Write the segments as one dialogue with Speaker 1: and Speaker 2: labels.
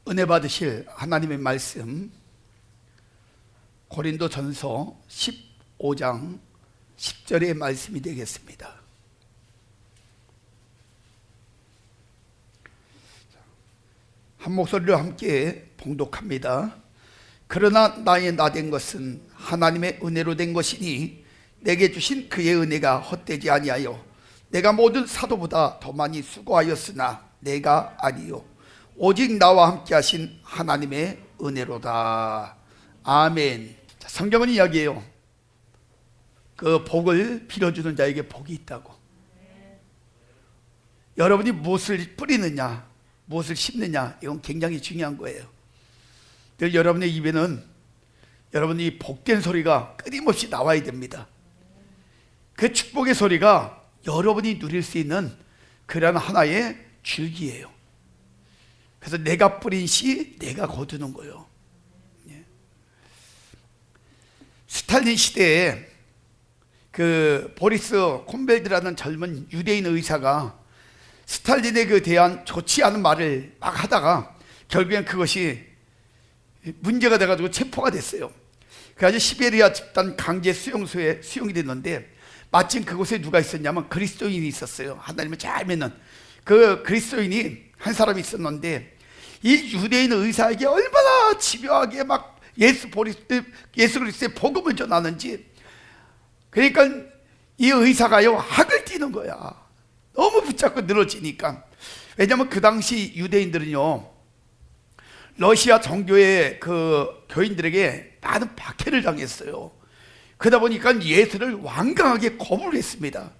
Speaker 1: 은혜 받으실 하나님의 말씀, 고린도전서 15장 10절의 말씀이 되겠습니다. 한 목소리로 함께 봉독합니다. 그러나 나의 나된 것은 하나님의 은혜로 된 것이니 내게 주신 그의 은혜가 헛되지 아니하여 내가 모든 사도보다 더 많이 수고하였으나 내가 아니요 오직 나와 함께 하신 하나님의 은혜로다. 아멘. 자, 성경은 이야기해요. 그 복을 빌어주는 자에게 복이 있다고. 여러분이 무엇을 뿌리느냐, 무엇을 심느냐, 이건 굉장히 중요한 거예요. 늘 여러분의 입에는 여러분이 복된 소리가 끊임없이 나와야 됩니다. 그 축복의 소리가 여러분이 누릴 수 있는 그런 하나의 줄기예요. 그래서 내가 뿌린 씨 내가 거두는 거예요. 스탈린 시대에 그 보리스 콤벨드라는 젊은 유대인 의사가 스탈린에 대한 좋지 않은 말을 막 하다가 결국엔 그것이 문제가 돼가지고 체포가 됐어요. 그래서 시베리아 집단 강제 수용소에 수용이 됐는데 마침 그곳에 누가 있었냐면 그리스도인이 있었어요. 하나님을 잘 믿는 그 그리스도인이 한 사람이 있었는데 이 유대인 의사에게 얼마나 집요하게 막 예수 그리스도의 복음을 전하는지, 그러니까 이 의사가요 학을 띠는 거야. 너무 붙잡고 늘어지니까. 왜냐하면 그 당시 유대인들은요 러시아 정교의 그 교인들에게 많은 박해를 당했어요. 그러다 보니까 예수를 완강하게 거부를 했습니다.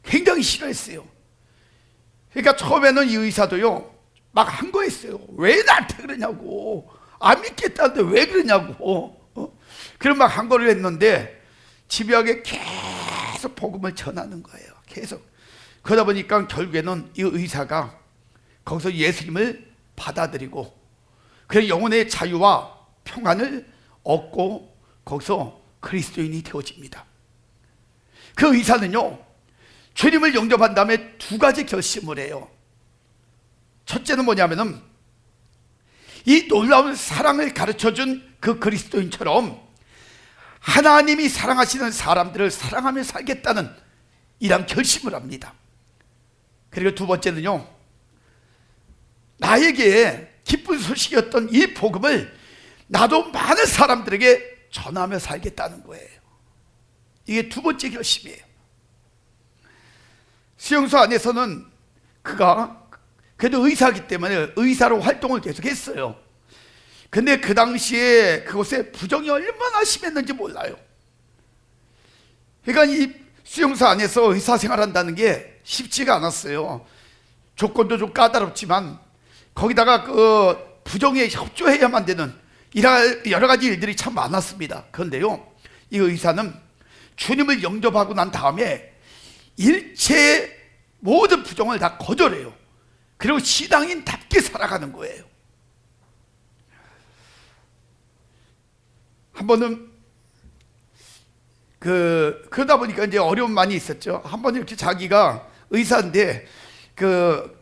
Speaker 1: 굉장히 싫어했어요. 그러니까 처음에는 이 의사도요 막 한 거였어요. 왜 나한테 그러냐고, 안 믿겠다는데 왜 그러냐고. 그런 막 한 거를 했는데 집요하게 계속 복음을 전하는 거예요. 계속. 그러다 보니까 결국에는 이 의사가 거기서 예수님을 받아들이고 그 영혼의 자유와 평안을 얻고 거기서 그리스도인이 되어집니다. 그 의사는요 주님을 영접한 다음에 두 가지 결심을 해요. 첫째는 뭐냐면은 이 놀라운 사랑을 가르쳐준 그 그리스도인처럼 하나님이 사랑하시는 사람들을 사랑하며 살겠다는 이런 결심을 합니다. 그리고 두 번째는요, 나에게 기쁜 소식이었던 이 복음을 나도 많은 사람들에게 전하며 살겠다는 거예요. 이게 두 번째 결심이에요. 수용소 안에서는 그가 그래도 의사이기 때문에 의사로 활동을 계속했어요. 근데 그 당시에 그곳에 부정이 얼마나 심했는지 몰라요. 그러니까 이 수용소 안에서 의사 생활한다는 게 쉽지가 않았어요. 조건도 좀 까다롭지만 거기다가 그 부정에 협조해야만 되는 여러 가지 일들이 참 많았습니다. 그런데요 이 의사는 주님을 영접하고 난 다음에 일체의 모든 부정을 다 거절해요. 그리고 신앙인답게 살아가는 거예요. 한 번은 그러다 보니까 이제 어려움 많이 있었죠. 한 번 이렇게 자기가 의사인데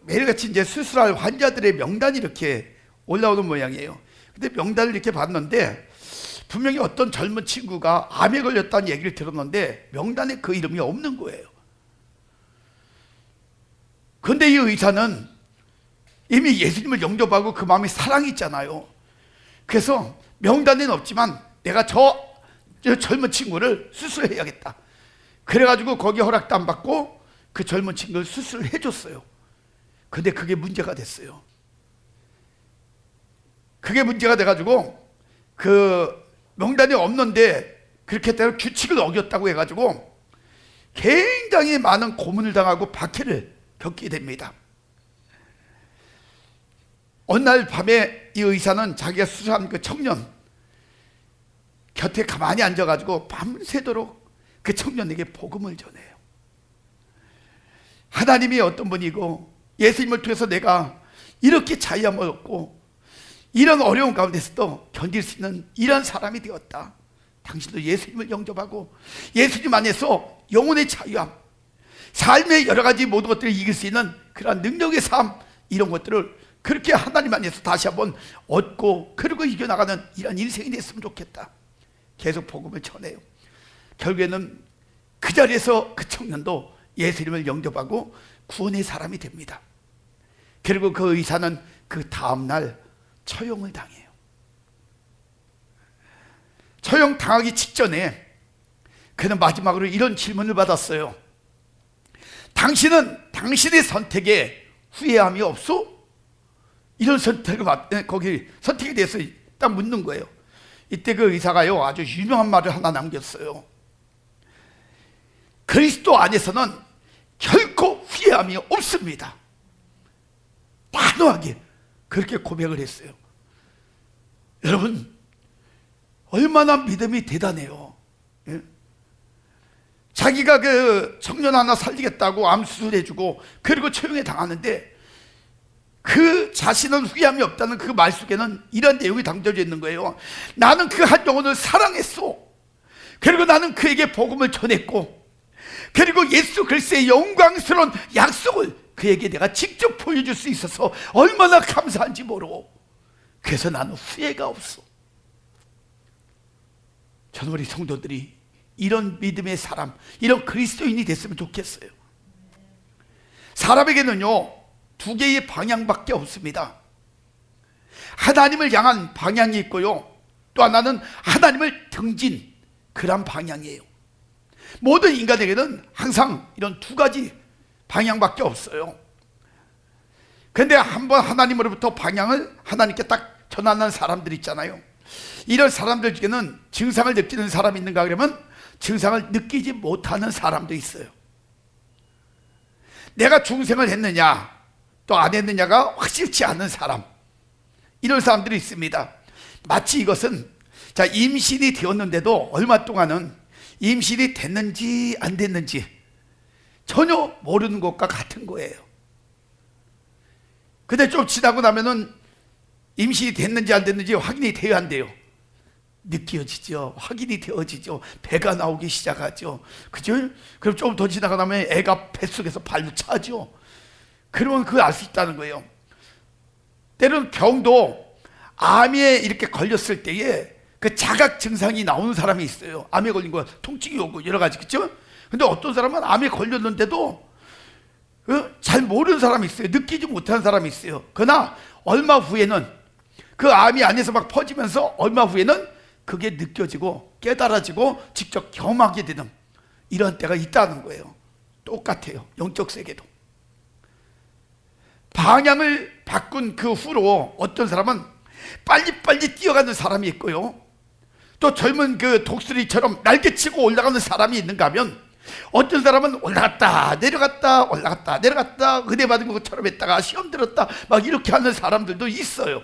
Speaker 1: 매일같이 이제 수술할 환자들의 명단이 이렇게 올라오는 모양이에요. 근데 명단을 이렇게 봤는데 분명히 어떤 젊은 친구가 암에 걸렸다는 얘기를 들었는데 명단에 그 이름이 없는 거예요. 그런데 이 의사는 이미 예수님을 영접하고 그 마음에 사랑이 있잖아요. 그래서 명단에는 없지만 내가 저 젊은 친구를 수술해야겠다. 그래가지고 거기 허락도 안 받고 그 젊은 친구를 수술을 해줬어요. 근데 그게 문제가 됐어요. 그게 문제가 돼가지고 그 명단이 없는데 그렇게 했다가 규칙을 어겼다고 해가지고 굉장히 많은 고문을 당하고 박해를 겪게 됩니다. 어느 날 밤에 이 의사는 자기가 수술한 그 청년 곁에 가만히 앉아가지고 밤새도록 그 청년에게 복음을 전해요. 하나님이 어떤 분이고 예수님을 통해서 내가 이렇게 자유함을 얻고 이런 어려운 가운데서도 견딜 수 있는 이런 사람이 되었다. 당신도 예수님을 영접하고 예수님 안에서 영혼의 자유함, 삶의 여러 가지 모든 것들을 이길 수 있는 그런 능력의 삶, 이런 것들을 그렇게 하나님 안에서 다시 한번 얻고 그리고 이겨나가는 이런 인생이 됐으면 좋겠다. 계속 복음을 전해요. 결국에는 그 자리에서 그 청년도 예수님을 영접하고 구원의 사람이 됩니다. 그리고 그 의사는 그 다음날 처형을 당해요. 처형 당하기 직전에 그는 마지막으로 이런 질문을 받았어요. 당신은 당신의 선택에 후회함이 없소? 이런 거기 선택에 대해서 딱 묻는 거예요. 이때 그 의사가요 아주 유명한 말을 하나 남겼어요. 그리스도 안에서는 결코 후회함이 없습니다. 단호하게 그렇게 고백을 했어요. 여러분, 얼마나 믿음이 대단해요. 예? 자기가 그 청년 하나 살리겠다고 암 수술해주고 그리고 처형에 당하는데 그 자신은 후회함이 없다는 그 말 속에는 이런 내용이 담겨져 있는 거예요. 나는 그 한 영혼을 사랑했어. 그리고 나는 그에게 복음을 전했고 그리고 예수 그리스도의 영광스러운 약속을 그에게 내가 직접 보여줄 수 있어서 얼마나 감사한지 모르고 그래서 나는 후회가 없어. 저는 우리 성도들이 이런 믿음의 사람, 이런 그리스도인이 됐으면 좋겠어요. 사람에게는요 두 개의 방향밖에 없습니다. 하나님을 향한 방향이 있고요, 또 하나는 하나님을 등진 그런 방향이에요. 모든 인간에게는 항상 이런 두 가지 방향밖에 없어요. 그런데 한번 하나님으로부터 방향을 하나님께 딱 전하는 사람들 있잖아요. 이런 사람들 중에는 증상을 느끼는 사람이 있는가 그러면 증상을 느끼지 못하는 사람도 있어요. 내가 중생을 했느냐 또 안 했느냐가 확실치 않은 사람, 이런 사람들이 있습니다. 마치 이것은 자 임신이 되었는데도 얼마 동안은 임신이 됐는지 안 됐는지 전혀 모르는 것과 같은 거예요. 근데 좀 지나고 나면은 임신이 됐는지 안 됐는지 확인이 돼야 한대요. 느껴지죠. 확인이 되어지죠. 배가 나오기 시작하죠. 그죠? 그럼 좀 더 지나가 나면 애가 뱃속에서 발로 차죠. 그러면 그걸 알 수 있다는 거예요. 때로는 병도 암에 이렇게 걸렸을 때에 그 자각 증상이 나오는 사람이 있어요. 암에 걸린 거 통증이 오고 여러 가지, 그렇죠? 근데 어떤 사람은 암에 걸렸는데도 잘 모르는 사람이 있어요. 느끼지 못하는 사람이 있어요. 그러나 얼마 후에는 그 암이 안에서 막 퍼지면서 얼마 후에는 그게 느껴지고 깨달아지고 직접 경험하게 되는 이런 때가 있다는 거예요. 똑같아요. 영적 세계도. 방향을 바꾼 그 후로 어떤 사람은 빨리빨리 뛰어가는 사람이 있고요, 또 젊은 그 독수리처럼 날개치고 올라가는 사람이 있는가 하면 어떤 사람은 올라갔다 내려갔다 올라갔다 내려갔다 은혜 받은 것처럼 했다가 시험 들었다 막 이렇게 하는 사람들도 있어요.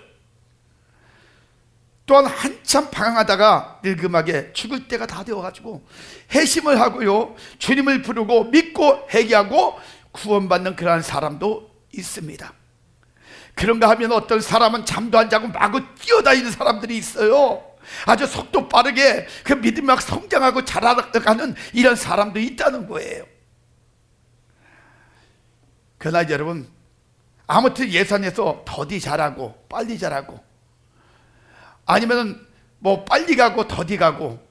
Speaker 1: 또한 한참 방황하다가 늙음하게 죽을 때가 다 되어가지고 회심을 하고요, 주님을 부르고 믿고 회개하고 구원받는 그러한 사람도 있습니다. 그런가 하면 어떤 사람은 잠도 안 자고 마구 뛰어다니는 사람들이 있어요. 아주 속도 빠르게 그 믿음이 막 성장하고 자라가는 이런 사람도 있다는 거예요. 그러나 여러분, 아무튼 예산에서 더디 잘하고 빨리 잘하고 아니면 뭐 빨리 가고 더디 가고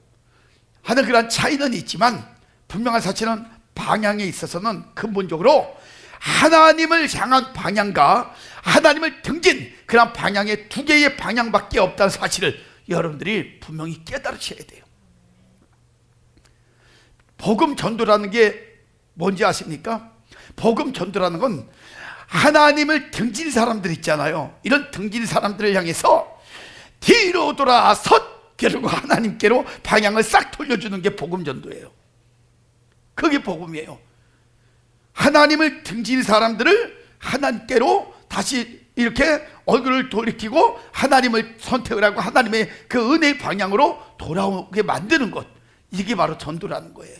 Speaker 1: 하는 그런 차이는 있지만 분명한 사실은 방향에 있어서는 근본적으로 하나님을 향한 방향과 하나님을 등진 그런 방향의 두 개의 방향밖에 없다는 사실을 여러분들이 분명히 깨달으셔야 돼요. 복음 전도라는 게 뭔지 아십니까? 복음 전도라는 건 하나님을 등진 사람들 있잖아요. 이런 등진 사람들을 향해서 뒤로 돌아서 그리고 하나님께로 방향을 싹 돌려주는 게 복음 전도예요. 그게 복음이에요. 하나님을 등진 사람들을 하나님께로 다시 이렇게 얼굴을 돌이키고 하나님을 선택을 하고 하나님의 그 은혜의 방향으로 돌아오게 만드는 것, 이게 바로 전도라는 거예요.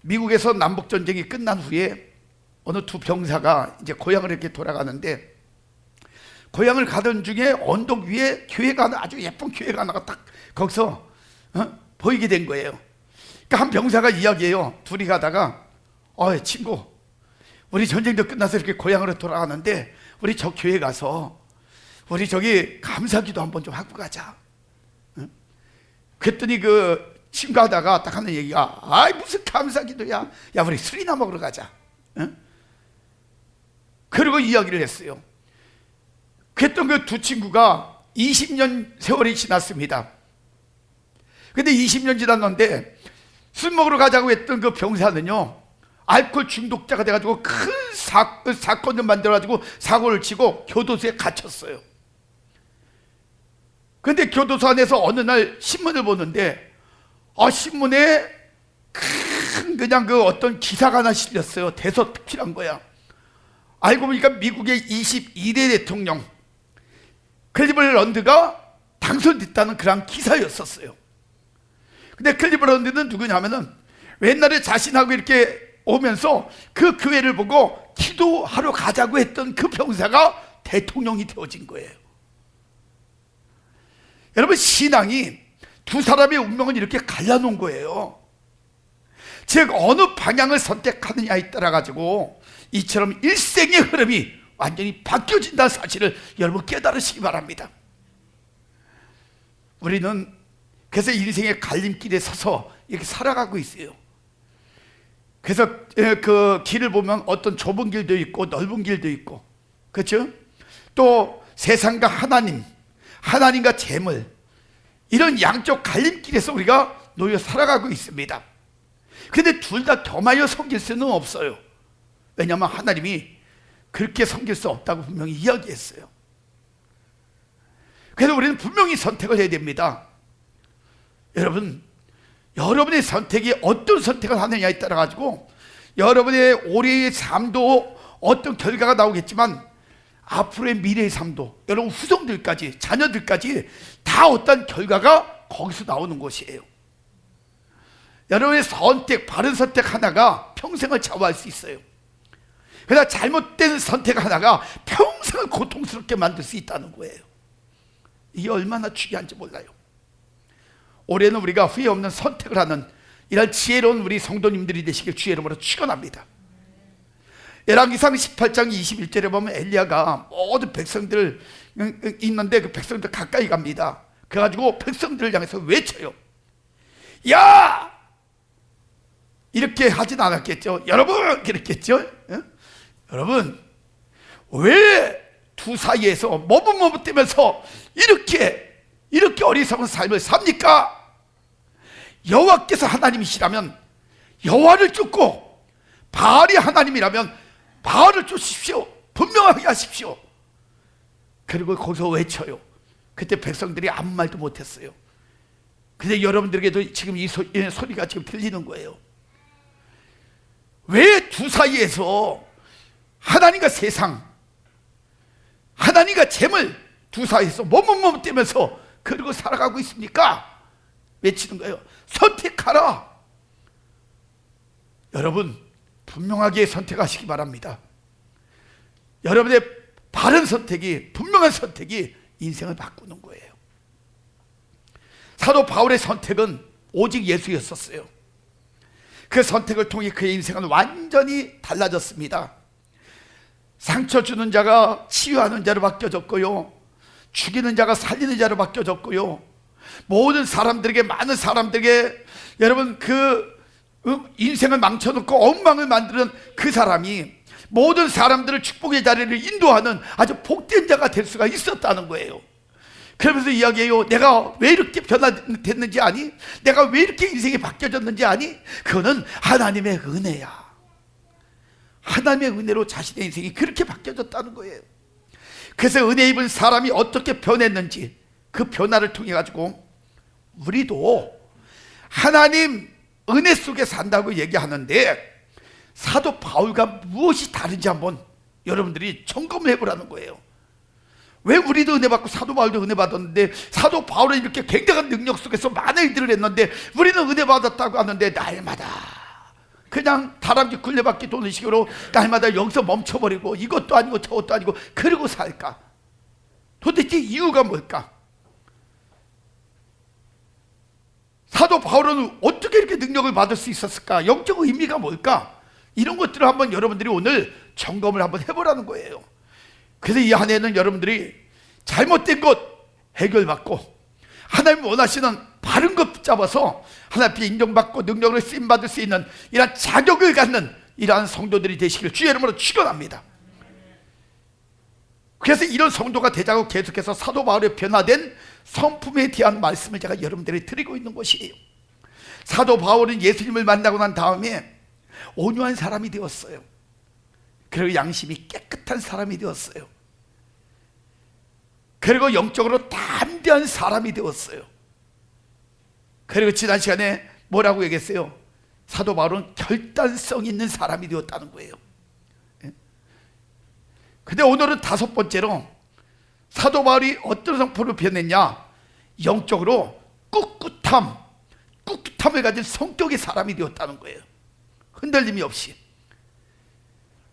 Speaker 1: 미국에서 남북전쟁이 끝난 후에 어느 두 병사가 이제 고향을 이렇게 돌아가는데 고향을 가던 중에 언덕 위에 교회가 하나, 아주 예쁜 교회가 하나가 딱 거기서 보이게 된 거예요. 그러니까 한 병사가 이야기해요. 둘이 가다가 친구, 우리 전쟁도 끝나서 이렇게 고향으로 돌아가는데 우리 저 교회 가서 우리 저기 감사기도 한번 좀 하고 가자. 응? 그랬더니 그 친구 하다가 딱 하는 얘기가, 아이 무슨 감사기도야, 야 우리 술이나 먹으러 가자. 응? 그리고 이야기를 했어요. 그랬던 그 두 친구가 20년 세월이 지났습니다. 근데 20년 지났는데 술 먹으러 가자고 했던 그 병사는요, 알코올 중독자가 돼가지고 큰 사건을 만들어가지고 사고를 치고 교도소에 갇혔어요. 근데 교도소 안에서 어느 날 신문을 보는데, 신문에 큰 그냥 그 어떤 기사가 하나 실렸어요. 대서특필한 거야. 알고 보니까 미국의 22대 대통령 클리블런드가 당선됐다는 그런 기사였었어요. 근데 클리블런드는 누구냐면은 옛날에 자신하고 이렇게 오면서 그 교회를 보고 기도하러 가자고 했던 그 병사가 대통령이 되어진 거예요. 여러분, 신앙이 두 사람의 운명을 이렇게 갈라놓은 거예요. 즉 어느 방향을 선택하느냐에 따라 가지고 이처럼 일생의 흐름이 완전히 바뀌어진다는 사실을 여러분 깨달으시기 바랍니다. 우리는 그래서 인생의 갈림길에 서서 이렇게 살아가고 있어요. 그래서 그 길을 보면 어떤 좁은 길도 있고 넓은 길도 있고, 그렇죠? 또 세상과 하나님, 하나님과 재물, 이런 양쪽 갈림길에서 우리가 놓여 살아가고 있습니다. 그런데 둘 다 겸하여 섬길 수는 없어요. 왜냐하면 하나님이 그렇게 섬길 수 없다고 분명히 이야기했어요. 그래서 우리는 분명히 선택을 해야 됩니다. 여러분, 여러분의 선택이 어떤 선택을 하느냐에 따라 가지고 여러분의 올해의 삶도 어떤 결과가 나오겠지만 앞으로의 미래의 삶도, 여러분 후손들까지, 자녀들까지 다 어떤 결과가 거기서 나오는 것이에요. 여러분의 선택, 바른 선택 하나가 평생을 좌우할 수 있어요. 그러나 잘못된 선택 하나가 평생을 고통스럽게 만들 수 있다는 거예요. 이게 얼마나 중요한지 몰라요. 올해는 우리가 후회 없는 선택을 하는 이런 지혜로운 우리 성도님들이 되시길 주의 이름으로 축원합니다. 열왕기상 18장 21절에 보면 엘리야가 모든 백성들 있는데 그 백성들 가까이 갑니다. 그래가지고 백성들을 향해서 외쳐요. 야! 이렇게 하진 않았겠죠. 여러분! 그랬겠죠. 여러분, 왜 두 사이에서 머뭇머뭇대면서 이렇게 어리석은 삶을 삽니까? 여호와께서 하나님이시라면 여호와를 쫓고, 바알이 하나님이라면 바알을 쫓으십시오. 분명하게 하십시오. 그리고 거기서 외쳐요. 그때 백성들이 아무 말도 못했어요. 근데 여러분들에게도 지금 이 소리가 지금 들리는 거예요. 왜 두 사이에서 하나님과 세상, 하나님과 재물 두 사이에서 머뭇머뭇대면서 그러고 살아가고 있습니까? 외치는 거예요. 선택하라. 여러분, 분명하게 선택하시기 바랍니다. 여러분의 바른 선택이, 분명한 선택이 인생을 바꾸는 거예요. 사도 바울의 선택은 오직 예수였었어요. 그 선택을 통해 그의 인생은 완전히 달라졌습니다. 상처 주는 자가 치유하는 자로 바뀌어졌고요, 죽이는 자가 살리는 자로 바뀌어졌고요, 모든 사람들에게, 많은 사람들에게 여러분 그 인생을 망쳐놓고 엉망을 만드는 그 사람이 모든 사람들을 축복의 자리를 인도하는 아주 복된 자가 될 수가 있었다는 거예요. 그러면서 이야기해요. 내가 왜 이렇게 변화됐는지 아니? 내가 왜 이렇게 인생이 바뀌어졌는지 아니? 그거는 하나님의 은혜야. 하나님의 은혜로 자신의 인생이 그렇게 바뀌어졌다는 거예요. 그래서 은혜 입은 사람이 어떻게 변했는지 그 변화를 통해 가지고 우리도 하나님 은혜 속에 산다고 얘기하는데 사도 바울과 무엇이 다른지 한번 여러분들이 점검을 해보라는 거예요. 왜 우리도 은혜 받고 사도 바울도 은혜 받았는데, 사도 바울은 이렇게 굉장한 능력 속에서 많은 일들을 했는데 우리는 은혜 받았다고 하는데 날마다 그냥 다람쥐 굴레바퀴 도는 식으로 날마다 여기서 멈춰버리고 이것도 아니고 저것도 아니고 그러고 살까? 도대체 이유가 뭘까? 사도 바울은 어떻게 이렇게 능력을 받을 수 있었을까? 영적 의미가 뭘까? 이런 것들을 한번 여러분들이 오늘 점검을 한번 해보라는 거예요. 그래서 이 한 해는 여러분들이 잘못된 것 해결받고 하나님 원하시는 바른 것 붙잡아서 하나님께 인정받고 능력을 쓰임받을 수 있는 이러한 자격을 갖는 이러한 성도들이 되시기를 주의 이름으로 축원합니다. 그래서 이런 성도가 되자고 계속해서 사도 바울의 변화된 성품에 대한 말씀을 제가 여러분들에게 드리고 있는 것이에요. 사도 바울은 예수님을 만나고 난 다음에 온유한 사람이 되었어요. 그리고 양심이 깨끗한 사람이 되었어요. 그리고 영적으로 담대한 사람이 되었어요. 그리고 지난 시간에 뭐라고 얘기했어요? 사도 바울은 결단성 있는 사람이 되었다는 거예요. 근데 오늘은 다섯 번째로 사도 바울이 어떤 성품으로 변했냐? 영적으로 꿋꿋함을 가진 성격의 사람이 되었다는 거예요. 흔들림이 없이.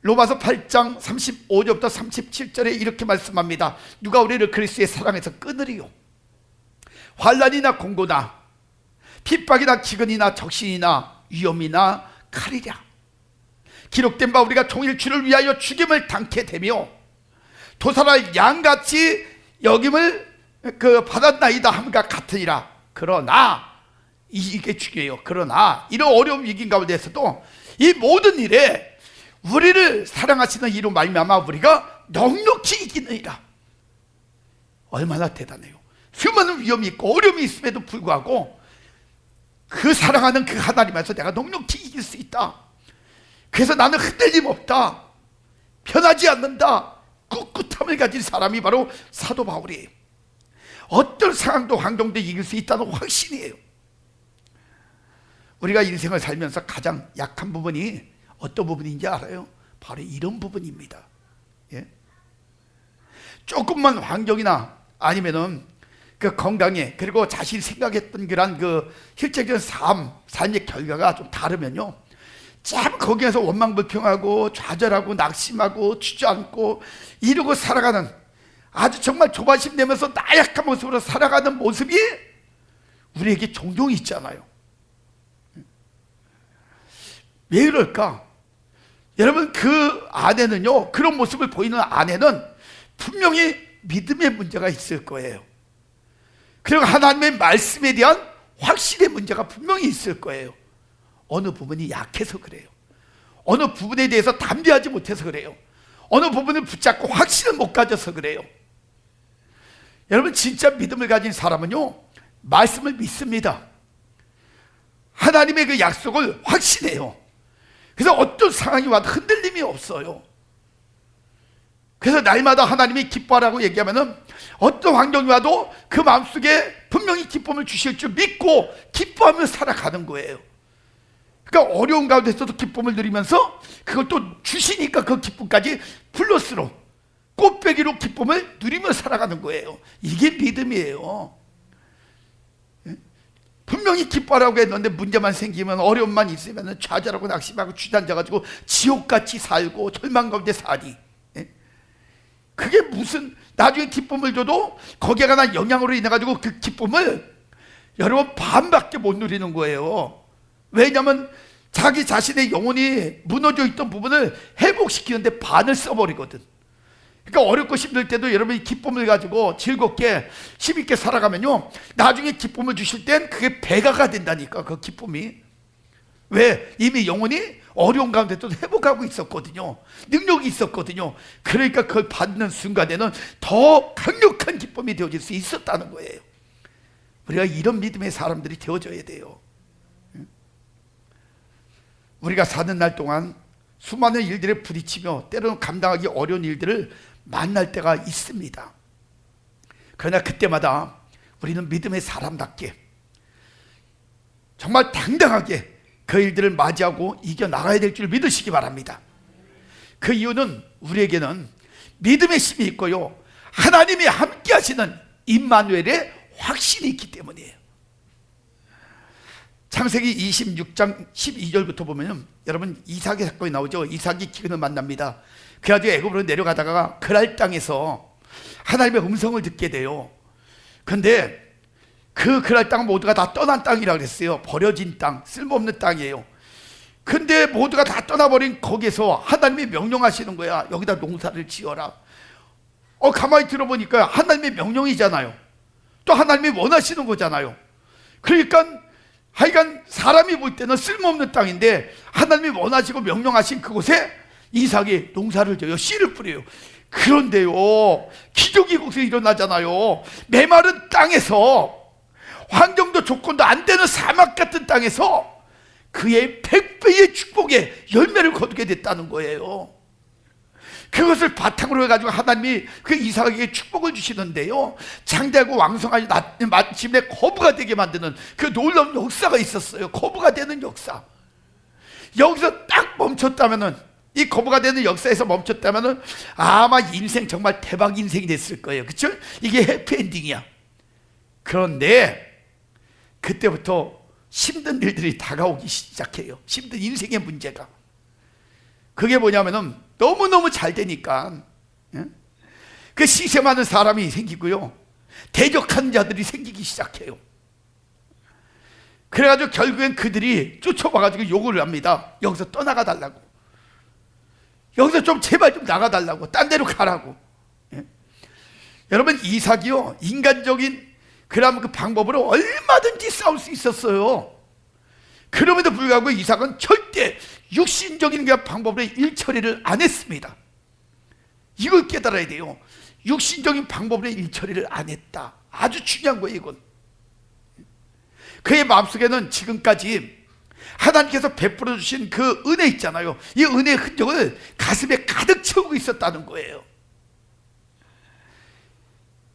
Speaker 1: 로마서 8장 35절부터 37절에 이렇게 말씀합니다. 누가 우리를 그리스도의 사랑에서 끊으리요? 환난이나 공고나 핍박이나 기근이나 적신이나 위험이나 칼이랴. 기록된 바 우리가 종일 주를 위하여 죽임을 당케 되며 도살할 양같이 여김을 받았나이다 함과 같으니라. 그러나 이게 중요해요. 그러나 이런 어려운 위기 가운데서도 이 모든 일에 우리를 사랑하시는 이로 말미암아 우리가 넉넉히 이기느니라. 얼마나 대단해요. 수많은 위험이 있고 어려움이 있음에도 불구하고 그 사랑하는 그 하나님에서 내가 넉넉히 이길 수 있다. 그래서 나는 흔들림 없다, 변하지 않는다, 꿋꿋함을 가진 사람이 바로 사도 바울이에요. 어떤 상황도 환경도 이길 수 있다는 확신이에요. 우리가 인생을 살면서 가장 약한 부분이 어떤 부분인지 알아요? 바로 이런 부분입니다. 예? 조금만 환경이나 아니면은 그 건강에 그리고 자신이 생각했던 그런 그 실제적인 삶의 결과가 좀 다르면요, 참 거기에서 원망불평하고 좌절하고 낙심하고 주저앉고 이러고 살아가는, 아주 정말 조바심 내면서 나약한 모습으로 살아가는 모습이 우리에게 종종 있잖아요. 왜 그럴까? 여러분, 그 안에는요, 그런 모습을 보이는 안에는 분명히 믿음의 문제가 있을 거예요. 그리고 하나님의 말씀에 대한 확신의 문제가 분명히 있을 거예요. 어느 부분이 약해서 그래요. 어느 부분에 대해서 담대하지 못해서 그래요. 어느 부분을 붙잡고 확신을 못 가져서 그래요. 여러분, 진짜 믿음을 가진 사람은요, 말씀을 믿습니다. 하나님의 그 약속을 확신해요. 그래서 어떤 상황이 와도 흔들림이 없어요. 그래서 날마다 하나님이 기뻐하라고 얘기하면은 어떤 환경이 와도 그 마음속에 분명히 기쁨을 주실 줄 믿고 기뻐하며 살아가는 거예요. 그러니까 어려운 가운데서도 기쁨을 누리면서 그걸 또 주시니까 그 기쁨까지 플러스로 꽃배기로 기쁨을 누리며 살아가는 거예요. 이게 믿음이에요. 분명히 기뻐하라고 했는데 문제만 생기면, 어려움만 있으면 좌절하고 낙심하고 주저앉아가지고 지옥같이 살고 절망 가운데 사니, 그게 무슨 나중에 기쁨을 줘도 거기에 관한 영향으로 인해가지고 그 기쁨을 여러분 반밖에 못 누리는 거예요. 왜냐하면 자기 자신의 영혼이 무너져 있던 부분을 회복시키는데 반을 써버리거든. 그러니까 어렵고 힘들 때도 여러분이 기쁨을 가지고 즐겁게 힘있게 살아가면요, 나중에 기쁨을 주실 땐 그게 배가가 된다니까. 그 기쁨이. 왜? 이미 영혼이 어려운 가운데도 회복하고 있었거든요. 능력이 있었거든요. 그러니까 그걸 받는 순간에는 더 강력한 기쁨이 되어질 수 있었다는 거예요. 우리가 이런 믿음의 사람들이 되어져야 돼요. 우리가 사는 날 동안 수많은 일들에 부딪히며 때로는 감당하기 어려운 일들을 만날 때가 있습니다. 그러나 그때마다 우리는 믿음의 사람답게 정말 당당하게 그 일들을 맞이하고 이겨나가야 될 줄 믿으시기 바랍니다. 그 이유는 우리에게는 믿음의 힘이 있고요, 하나님이 함께 하시는 임마누엘의 확신이 있기 때문이에요. 창세기 26장 12절부터 보면 여러분, 이삭의 사건이 나오죠. 이삭이 기근을 만납니다. 그래가지고 애굽으로 내려가다가 그랄 땅에서 하나님의 음성을 듣게 돼요. 그런데 그 그랄 땅은 모두가 다 떠난 땅이라고 그랬어요. 버려진 땅, 쓸모없는 땅이에요. 근데 모두가 다 떠나버린 거기에서 하나님이 명령하시는 거야. 여기다 농사를 지어라. 가만히 들어보니까 하나님의 명령이잖아요. 또 하나님이 원하시는 거잖아요. 그러니까 하여간 사람이 볼 때는 쓸모없는 땅인데 하나님이 원하시고 명령하신 그곳에 이삭이 농사를 져요. 씨를 뿌려요. 그런데요, 기적이 거기서 일어나잖아요. 메마른 땅에서, 환경도 조건도 안 되는 사막 같은 땅에서 그의 100배의 축복의 열매를 거두게 됐다는 거예요. 그것을 바탕으로 해가지고 하나님이 그 이삭에게 축복을 주시는데요, 장대하고 왕성하지 마침내 거부가 되게 만드는 그 놀라운 역사가 있었어요. 거부가 되는 역사. 여기서 딱 멈췄다면은, 이 거부가 되는 역사에서 멈췄다면은 아마 인생 정말 대박 인생이 됐을 거예요. 그쵸? 이게 해피엔딩이야. 그런데 그때부터 힘든 일들이 다가오기 시작해요. 힘든 인생의 문제가. 그게 뭐냐면은 너무너무 잘 되니까 그 시샘하는 사람이 생기고요, 대적하는 자들이 생기기 시작해요. 그래가지고 결국엔 그들이 쫓아와가지고 욕을 합니다. 여기서 떠나가 달라고, 여기서 좀 제발 좀 나가달라고, 딴 데로 가라고. 여러분, 이삭이요, 인간적인 그런 그 방법으로 얼마든지 싸울 수 있었어요. 그럼에도 불구하고 이삭은 절대 육신적인 그 방법으로 일 처리를 안 했습니다. 이걸 깨달아야 돼요. 육신적인 방법으로 일 처리를 안 했다. 아주 중요한 거예요, 이건. 그의 마음속에는 지금까지 하나님께서 베풀어 주신 그 은혜 있잖아요. 이 은혜의 흔적을 가슴에 가득 채우고 있었다는 거예요.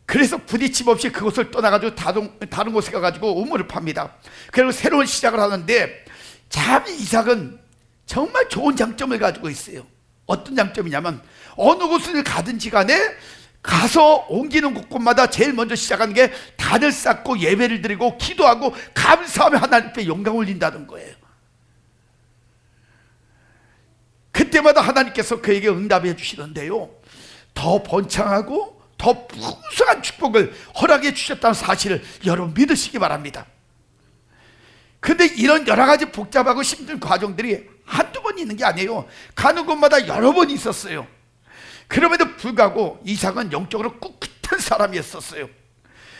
Speaker 1: 그래서 부딪힘 없이 그곳을 떠나가지고 다른 곳에 가가지고 우물을 팝니다. 그리고 새로운 시작을 하는데, 참 이삭은 정말 좋은 장점을 가지고 있어요. 어떤 장점이냐면, 어느 곳을 가든지 간에 가서 옮기는 곳곳마다 제일 먼저 시작하는 게 단을 쌓고 예배를 드리고 기도하고 감사하며 하나님께 영광 올린다는 거예요. 그때마다 하나님께서 그에게 응답해 주시는데요, 더 번창하고 더 풍성한 축복을 허락해 주셨다는 사실을 여러분 믿으시기 바랍니다. 근데 이런 여러 가지 복잡하고 힘든 과정들이 한두 번 있는 게 아니에요. 가는 곳마다 여러 번 있었어요. 그럼에도 불구하고 이삭은 영적으로 꿋꿋한 사람이었었어요.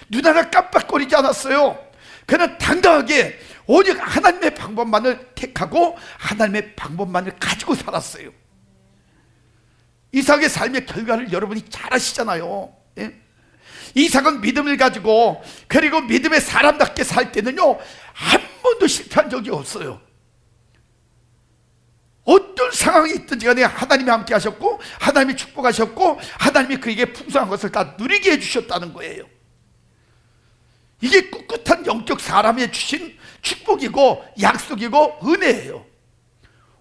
Speaker 1: 눈 하나 깜빡거리지 않았어요. 그는 당당하게 오직 하나님의 방법만을 택하고 하나님의 방법만을 가지고 살았어요. 이삭의 삶의 결과를 여러분이 잘 아시잖아요. 예? 이삭은 믿음을 가지고, 그리고 믿음의 사람답게 살 때는요, 한 번도 실패한 적이 없어요. 어떤 상황이 있든지 간에 하나님이 함께 하셨고 하나님이 축복하셨고 하나님이 그에게 풍성한 것을 다 누리게 해주셨다는 거예요. 이게 꿋꿋한 영적 사람이 주신 축복이고 약속이고 은혜예요.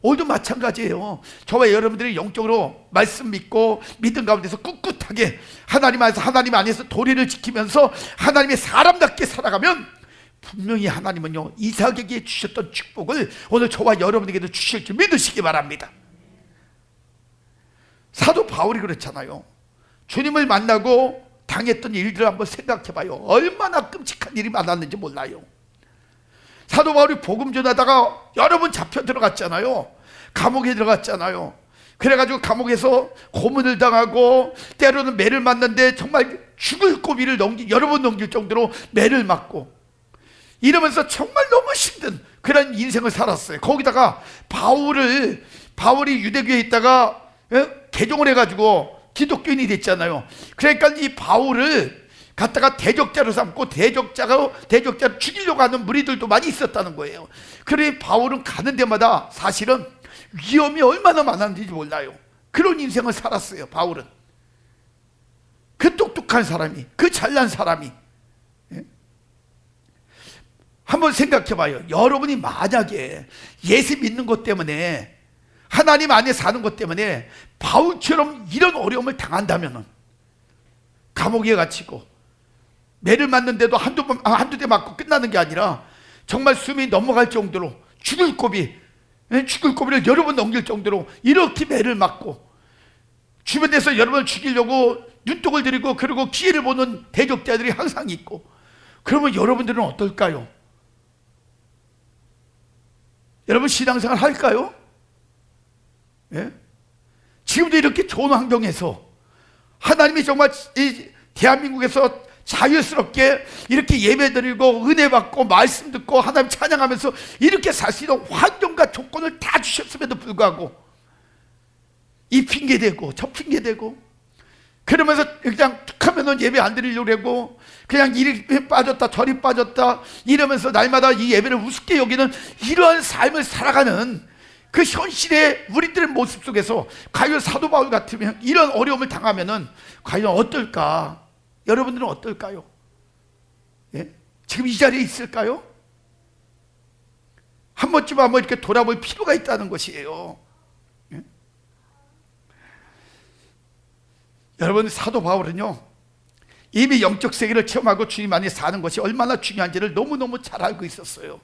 Speaker 1: 오늘도 마찬가지예요. 저와 여러분들이 영적으로 말씀 믿고 믿음 가운데서 꿋꿋하게 하나님 안에서 도리를 지키면서 하나님의 사람답게 살아가면 분명히 하나님은요, 이삭에게 주셨던 축복을 오늘 저와 여러분에게도 주실 줄 믿으시기 바랍니다. 사도 바울이 그렇잖아요. 주님을 만나고 당했던 일들을 한번 생각해봐요. 얼마나 끔찍한 일이 많았는지 몰라요. 사도 바울이 복음 전하다가 여러 번 잡혀 들어갔잖아요. 감옥에 들어갔잖아요. 그래가지고 감옥에서 고문을 당하고 때로는 매를 맞는데 정말 죽을 고비를 여러 번 넘길 정도로 매를 맞고 이러면서 정말 너무 힘든 그런 인생을 살았어요. 거기다가 바울이 유대교에 있다가 개종을 해가지고 기독교인이 됐잖아요. 그러니까 이 바울을 갖다가 대적자로 삼고 대적자를 죽이려고 하는 무리들도 많이 있었다는 거예요. 그러니 바울은 가는 데마다 사실은 위험이 얼마나 많았는지 몰라요. 그런 인생을 살았어요. 바울은 그 똑똑한 사람이, 그 잘난 사람이. 한번 생각해봐요. 여러분이 만약에 예수 믿는 것 때문에, 하나님 안에 사는 것 때문에 바울처럼 이런 어려움을 당한다면, 감옥에 갇히고 매를 맞는데도 한두 대 맞고 끝나는 게 아니라 정말 숨이 넘어갈 정도로 죽을 고비를 여러 번 넘길 정도로 이렇게 매를 맞고 주변에서 여러분을 죽이려고 눈독을 들이고 그리고 기회를 보는 대적자들이 항상 있고, 그러면 여러분들은 어떨까요? 여러분 신앙생활 할까요? 예? 지금도 이렇게 좋은 환경에서 하나님이 정말 이 대한민국에서 자유스럽게 이렇게 예배드리고 은혜 받고 말씀 듣고 하나님 찬양하면서 이렇게 살 수 있는 환경과 조건을 다 주셨음에도 불구하고 이 핑계대고 저 핑계대고 그러면서 그냥 툭 하면은 예배 안 드리려고 하고 그냥 이리 빠졌다 저리 빠졌다 이러면서 날마다 이 예배를 우습게 여기는 이러한 삶을 살아가는 그 현실의 우리들의 모습 속에서 과연 사도 바울 같으면 이런 어려움을 당하면은 과연 어떨까? 여러분들은 어떨까요? 예? 지금 이 자리에 있을까요? 한 번쯤 한번 이렇게 돌아볼 필요가 있다는 것이에요. 예? 여러분 사도 바울은요 이미 영적 세계를 체험하고 주님 안에 사는 것이 얼마나 중요한지를 너무너무 잘 알고 있었어요.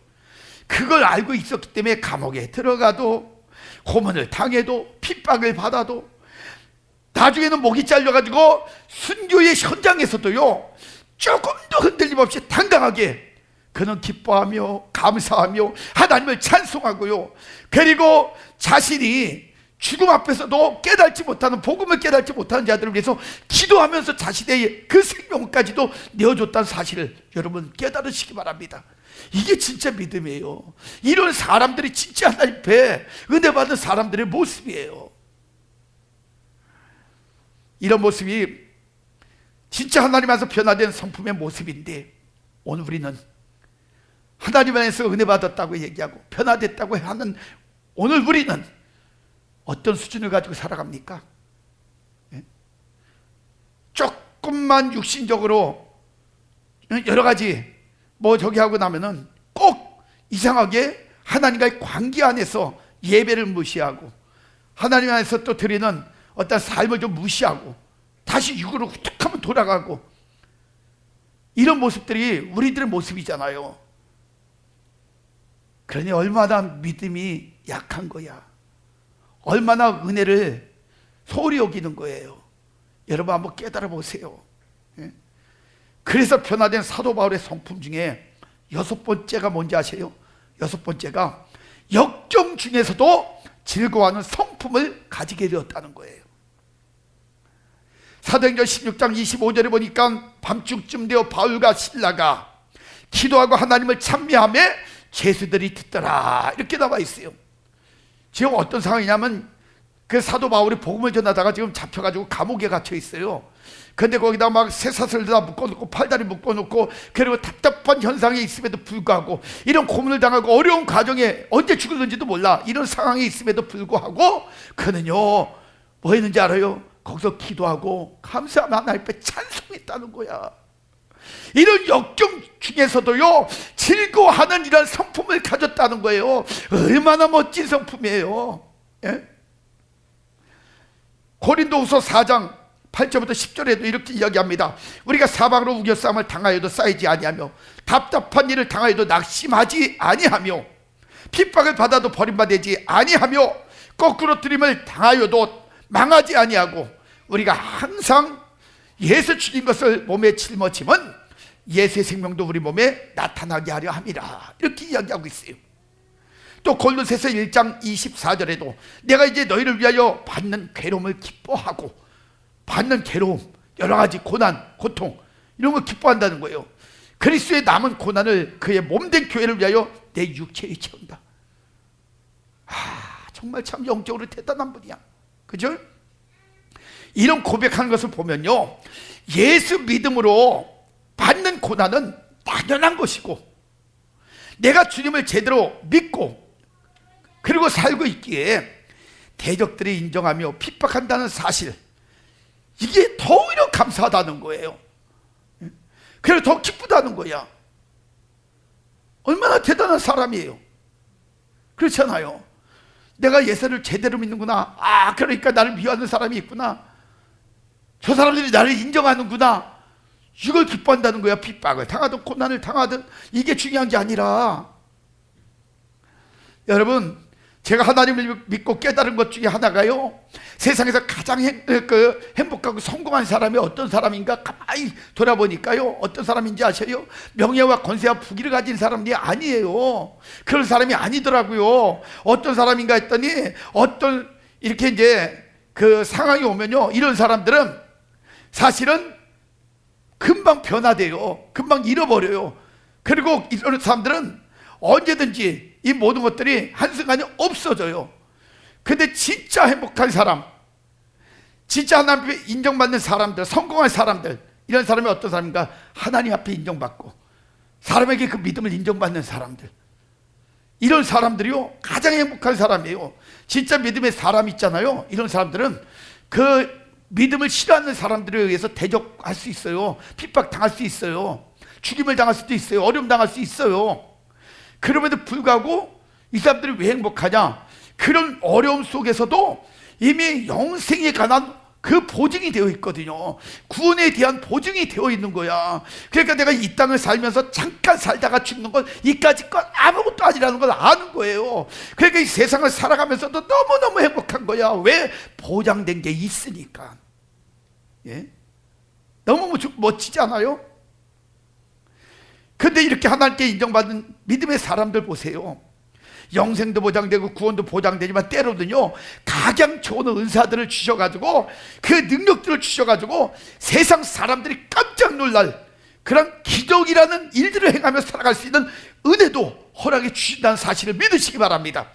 Speaker 1: 그걸 알고 있었기 때문에 감옥에 들어가도 고문을 당해도 핍박을 받아도 나중에는 목이 잘려가지고 순교의 현장에서도요 조금도 흔들림 없이 당당하게 그는 기뻐하며 감사하며 하나님을 찬송하고요 그리고 자신이 죽음 앞에서도 깨닫지 못하는 복음을 깨닫지 못하는 자들을 위해서 기도하면서 자신의 그 생명까지도 내어줬다는 사실을 여러분 깨달으시기 바랍니다. 이게 진짜 믿음이에요. 이런 사람들이 진짜 하나님 앞에 은혜 받은 사람들의 모습이에요. 이런 모습이 진짜 하나님 안에서 변화된 성품의 모습인데 오늘 우리는 하나님 안에서 은혜 받았다고 얘기하고 변화됐다고 하는 오늘 우리는 어떤 수준을 가지고 살아갑니까? 예? 조금만 육신적으로 여러 가지 뭐 저기 하고 나면은 꼭 이상하게 하나님과의 관계 안에서 예배를 무시하고 하나님 안에서 또 드리는 어떤 삶을 좀 무시하고 다시 육으로 툭하면 돌아가고 이런 모습들이 우리들의 모습이잖아요. 그러니 얼마나 믿음이 약한 거야. 얼마나 은혜를 소홀히 여기는 거예요. 여러분 한번 깨달아 보세요. 그래서 변화된 사도 바울의 성품 중에 6번째가 뭔지 아세요? 6번째가 역경 중에서도 즐거워하는 성품을 가지게 되었다는 거예요. 사도행전 16장 25절에 보니까 밤중쯤 되어 바울과 실라가 기도하고 하나님을 찬미하며 죄수들이 듣더라 이렇게 나와 있어요. 지금 어떤 상황이냐면 그 사도 바울이 복음을 전하다가 지금 잡혀가지고 감옥에 갇혀 있어요. 근데 거기다 막 쇠사슬 다 묶어놓고 팔다리 묶어놓고 그리고 답답한 현상에 있음에도 불구하고 이런 고문을 당하고 어려운 과정에 언제 죽을는지도 몰라 이런 상황에 있음에도 불구하고 그는요 뭐 했는지 알아요? 거기서 기도하고 감사하며 하나님 앞에 찬송했다는 거야. 이런 역경 중에서도요 즐거워하는 이런 성품을 가졌다는 거예요. 얼마나 멋진 성품이에요. 예? 고린도후서 4장 8절부터 10절에도 이렇게 이야기합니다. 우리가 사방으로 우겨싸움을 당하여도 쌓이지 아니하며 답답한 일을 당하여도 낙심하지 아니하며 핍박을 받아도 버림받지 아니하며 거꾸로 들임을 당하여도 망하지 아니하고 우리가 항상 예수 주님 것을 몸에 짊어지면 예수의 생명도 우리 몸에 나타나게 하려 함이라 이렇게 이야기하고 있어요. 또 골로새서 1장 24절에도 내가 이제 너희를 위하여 받는 괴로움을 기뻐하고 받는 괴로움 여러 가지 고난 고통 이런 걸 기뻐한다는 거예요. 그리스도의 남은 고난을 그의 몸된 교회를 위하여 내 육체에 채운다. 정말 참 영적으로 대단한 분이야. 그죠? 이런 고백하는 것을 보면요 예수 믿음으로 받는 고난은 당연한 것이고 내가 주님을 제대로 믿고 그리고 살고 있기에 대적들이 인정하며 핍박한다는 사실 이게 더 오히려 감사하다는 거예요. 그래서 더 기쁘다는 거야. 얼마나 대단한 사람이에요. 그렇잖아요. 내가 예수를 제대로 믿는구나. 그러니까 나를 미워하는 사람이 있구나. 저 사람들이 나를 인정하는구나. 이걸 기뻐한다는 거야. 핍박을 당하든 고난을 당하든 이게 중요한 게 아니라 여러분 제가 하나님을 믿고 깨달은 것 중에 하나가요, 세상에서 가장 행복하고 성공한 사람이 어떤 사람인가 가만히 돌아보니까요, 어떤 사람인지 아셔요? 명예와 권세와 부귀를 가진 사람이 아니에요. 그런 사람이 아니더라고요. 어떤 사람인가 했더니, 어떤 이렇게 이제 그 상황이 오면요, 이런 사람들은 사실은 금방 변화돼요. 금방 잃어버려요. 그리고 이런 사람들은 언제든지 이 모든 것들이 한순간에 없어져요. 근데 진짜 행복한 사람, 진짜 하나님 앞에 인정받는 사람들, 성공한 사람들, 이런 사람이 어떤 사람인가? 하나님 앞에 인정받고 사람에게 그 믿음을 인정받는 사람들, 이런 사람들이요 가장 행복한 사람이에요. 진짜 믿음의 사람 있잖아요. 이런 사람들은 그 믿음을 싫어하는 사람들에 의해서 대적할 수 있어요. 핍박당할 수 있어요. 죽임을 당할 수도 있어요. 어려움 당할 수 있어요. 그럼에도 불구하고 이 사람들이 왜 행복하냐? 그런 어려움 속에서도 이미 영생에 관한 그 보증이 되어 있거든요. 구원에 대한 보증이 되어 있는 거야. 그러니까 내가 이 땅을 살면서 잠깐 살다가 죽는 건 이까짓 건 아무것도 아니라는 걸 아는 거예요. 그러니까 이 세상을 살아가면서도 너무너무 행복한 거야. 왜? 보장된 게 있으니까. 예? 너무 멋지지 않아요? 근데 이렇게 하나님께 인정받은 믿음의 사람들 보세요. 영생도 보장되고 구원도 보장되지만 때로는요, 가장 좋은 은사들을 주셔가지고 그 능력들을 주셔가지고 세상 사람들이 깜짝 놀랄 그런 기적이라는 일들을 행하며 살아갈 수 있는 은혜도 허락해 주신다는 사실을 믿으시기 바랍니다.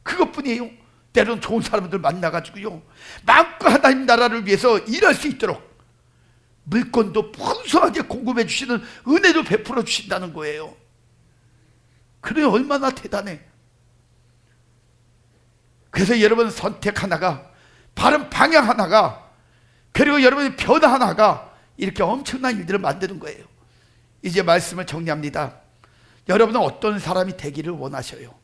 Speaker 1: 그것뿐이에요. 때로는 좋은 사람들 만나가지고요, 마음껏 하나님 나라를 위해서 일할 수 있도록 물건도 풍성하게 공급해 주시는 은혜도 베풀어 주신다는 거예요. 그래, 얼마나 대단해. 그래서 여러분 선택 하나가, 바른 방향 하나가, 그리고 여러분의 변화 하나가 이렇게 엄청난 일들을 만드는 거예요. 이제 말씀을 정리합니다. 여러분은 어떤 사람이 되기를 원하셔요?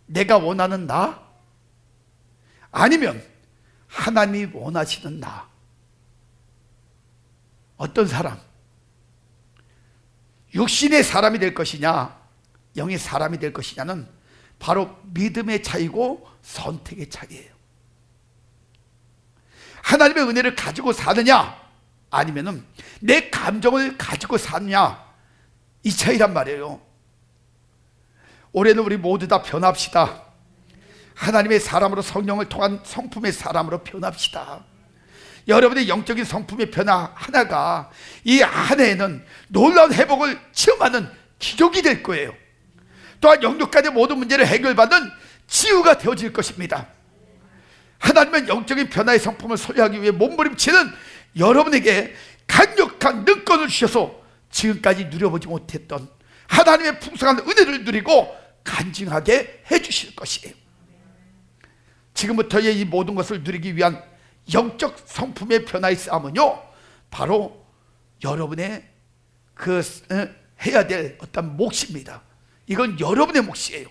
Speaker 1: 내가 원하는 나? 아니면 하나님이 원하시는 나? 어떤 사람? 육신의 사람이 될 것이냐, 영의 사람이 될 것이냐는 바로 믿음의 차이고 선택의 차이예요. 하나님의 은혜를 가지고 사느냐, 아니면은 내 감정을 가지고 사느냐, 이 차이란 말이에요. 올해는 우리 모두 다 변합시다. 하나님의 사람으로, 성령을 통한 성품의 사람으로 변합시다. 여러분의 영적인 성품의 변화 하나가 이 한 해에는 놀라운 회복을 체험하는 기적이 될 거예요. 또한 영육간의 모든 문제를 해결받는 치유가 되어질 것입니다. 하나님은 영적인 변화의 성품을 소유하기 위해 몸부림치는 여러분에게 강력한 능권을 주셔서 지금까지 누려보지 못했던 하나님의 풍성한 은혜를 누리고 간증하게 해주실 것이에요. 지금부터의 이 모든 것을 누리기 위한 영적 성품의 변화의 싸움은요, 바로 여러분의 그 해야 될 어떤 몫입니다. 이건 여러분의 몫이에요.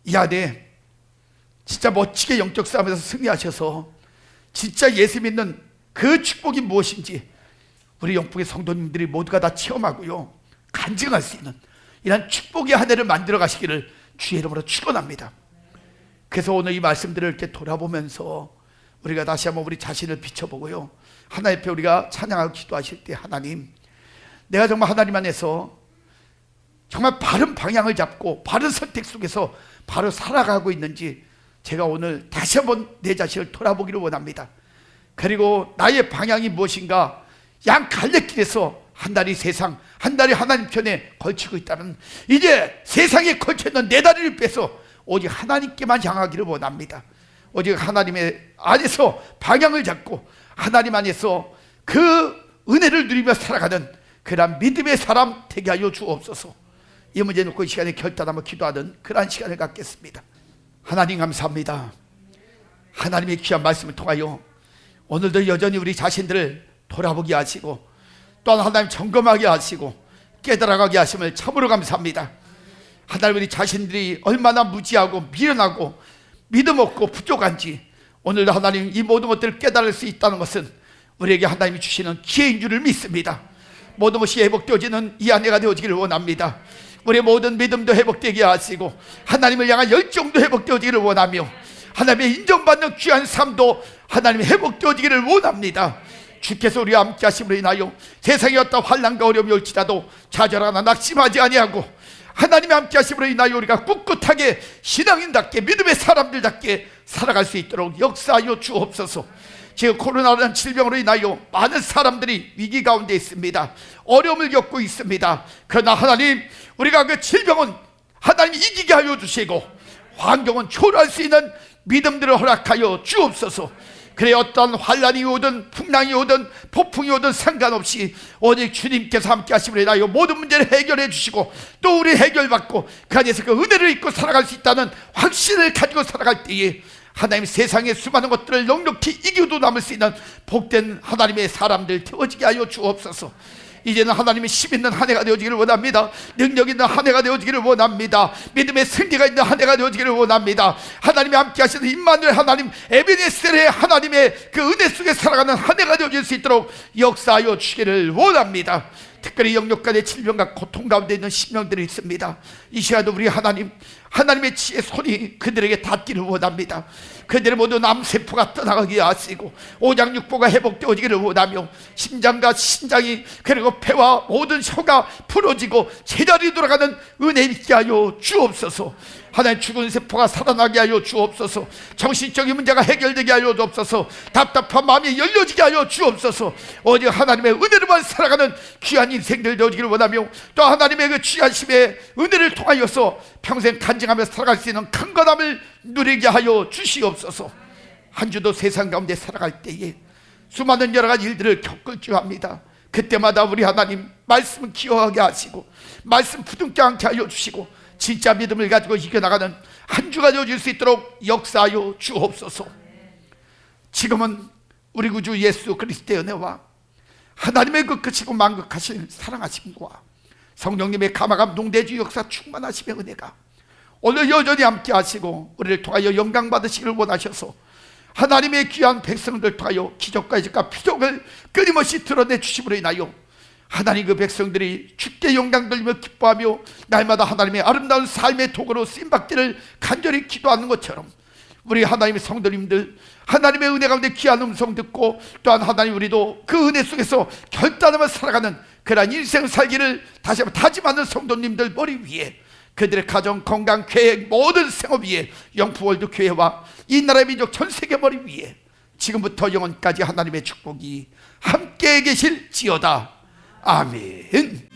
Speaker 1: 이 안에 진짜 멋지게 영적 싸움에서 승리하셔서 진짜 예수 믿는 그 축복이 무엇인지 우리 영풍의 성도님들이 모두가 다 체험하고요, 간증할 수 있는 이런 축복의 한 해를 만들어 가시기를 주의 이름으로 축원합니다. 그래서 오늘 이 말씀들을 이렇게 돌아보면서 우리가 다시 한번 우리 자신을 비춰보고요, 하나님 앞에 우리가 찬양하고 기도하실 때, 하나님, 내가 정말 하나님 안에서 정말 바른 방향을 잡고 바른 선택 속에서 바로 살아가고 있는지 제가 오늘 다시 한번 내 자신을 돌아보기를 원합니다. 그리고 나의 방향이 무엇인가, 양 갈래길에서 한 다리 세상, 한 다리 하나님 편에 걸치고 있다면 이제 세상에 걸쳐있는 내 다리를 빼서 오직 하나님께만 향하기를 원합니다. 오직 하나님의 안에서 방향을 잡고 하나님 안에서 그 은혜를 누리며 살아가는 그런 믿음의 사람 되게 하여 주옵소서. 이 문제 놓고 이 시간에 결단하며 기도하는 그러한 시간을 갖겠습니다. 하나님 감사합니다. 하나님의 귀한 말씀을 통하여 오늘도 여전히 우리 자신들을 돌아보게 하시고 또한 하나님 점검하게 하시고 깨달아가게 하심을 참으로 감사합니다. 하나님, 우리 자신들이 얼마나 무지하고 미련하고 믿음 없고 부족한지 오늘도 하나님 이 모든 것들을 깨달을 수 있다는 것은 우리에게 하나님이 주시는 기회인 줄을 믿습니다. 모든 것이 회복되어지는 이 한 해가 되어지기를 원합니다. 우리의 모든 믿음도 회복되게 하시고 하나님을 향한 열정도 회복되어지기를 원하며 하나님의 인정받는 귀한 삶도 하나님의 회복되어지기를 원합니다. 주께서 우리와 함께 하심으로 인하여 세상에 어떤 환난과 어려움이 올지라도 좌절하나 낙심하지 아니하고 하나님의 함께 하심으로 인하여 우리가 꿋꿋하게 신앙인답게 믿음의 사람들답게 살아갈 수 있도록 역사하여 주옵소서. 지금 코로나라는 질병으로 인하여 많은 사람들이 위기 가운데 있습니다. 어려움을 겪고 있습니다. 그러나 하나님, 우리가 그 질병은 하나님이 이기게 하여 주시고 환경은 초월할 수 있는 믿음들을 허락하여 주옵소서. 그래 어떤 환란이 오든 풍랑이 오든 폭풍이 오든 상관없이 오직 주님께서 함께 하심으로 인하여 모든 문제를 해결해 주시고 또 우리 해결받고 그 안에서 그 은혜를 입고 살아갈 수 있다는 확신을 가지고 살아갈 때에 하나님 세상의 수많은 것들을 넉넉히 이기고도 남을 수 있는 복된 하나님의 사람들 되어지게 하여 주옵소서. 이제는 하나님의 힘 있는 한 해가 되어지기를 원합니다. 능력 있는 한 해가 되어지기를 원합니다. 믿음의 승리가 있는 한 해가 되어지기를 원합니다. 하나님이 함께 하시는 임마누엘 하나님, 에베네셀의 하나님의 그 은혜 속에 살아가는 한 해가 되어질 수 있도록 역사하여 주시기를 원합니다. 특별히 영육간의 질병과 고통 가운데 있는 심령들이 있습니다. 이 시간도 우리 하나님, 하나님의 지혜 손이 그들에게 닿기를 원합니다. 그들의 모두 암세포가 떠나가게 하시고 오장육부가 회복되어지기를 원하며 심장과 신장이 그리고 폐와 모든 혀가 풀어지고 제자리 돌아가는 은혜 있게 하여 주옵소서. 하나님 죽은 세포가 살아나게 하여 주옵소서. 정신적인 문제가 해결되게 하여 주옵소서. 답답한 마음이 열려지게 하여 주옵소서. 오직 하나님의 은혜로만 살아가는 귀한 인생들 되어지기를 원하며 또 하나님의 그 귀하심의 은혜를 통하여서 평생 간증하며 살아갈 수 있는 강건함을 누리게 하여 주시옵소서. 한 주도 세상 가운데 살아갈 때에 수많은 여러 가지 일들을 겪을 줄 압니다. 그때마다 우리 하나님 말씀을 기억하게 하시고 말씀 부둥켜 안게 하여 주시고 진짜 믿음을 가지고 이겨나가는 한 주가 되어질 수 있도록 역사하여 주옵소서. 지금은 우리 구주 예수 그리스도의 은혜와 하나님의 그 크시고 만극하신 사랑하심과 성령님의 감화감 대주 역사 충만하심의 은혜가 오늘 여전히 함께 하시고 우리를 통하여 영광 받으시기를 원하셔서 하나님의 귀한 백성들 통하여 기적과 이적과 표적을 끊임없이 드러내 주심으로 인하여 하나님 그 백성들이 주께 영광 돌리며 기뻐하며 날마다 하나님의 아름다운 삶의 도구로 쓰임받기를 간절히 기도하는 것처럼 우리 하나님의 성도님들 하나님의 은혜 가운데 귀한 음성 듣고 또한 하나님 우리도 그 은혜 속에서 결단하며 살아가는 그러한 인생 살기를 다시 한번 다짐하는 성도님들 머리 위에 그들의 가정, 건강, 계획, 모든 생업 위에 영프월드 교회와 이 나라의 민족 전 세계 머리 위에 지금부터 영원까지 하나님의 축복이 함께 계실지어다. 아멘.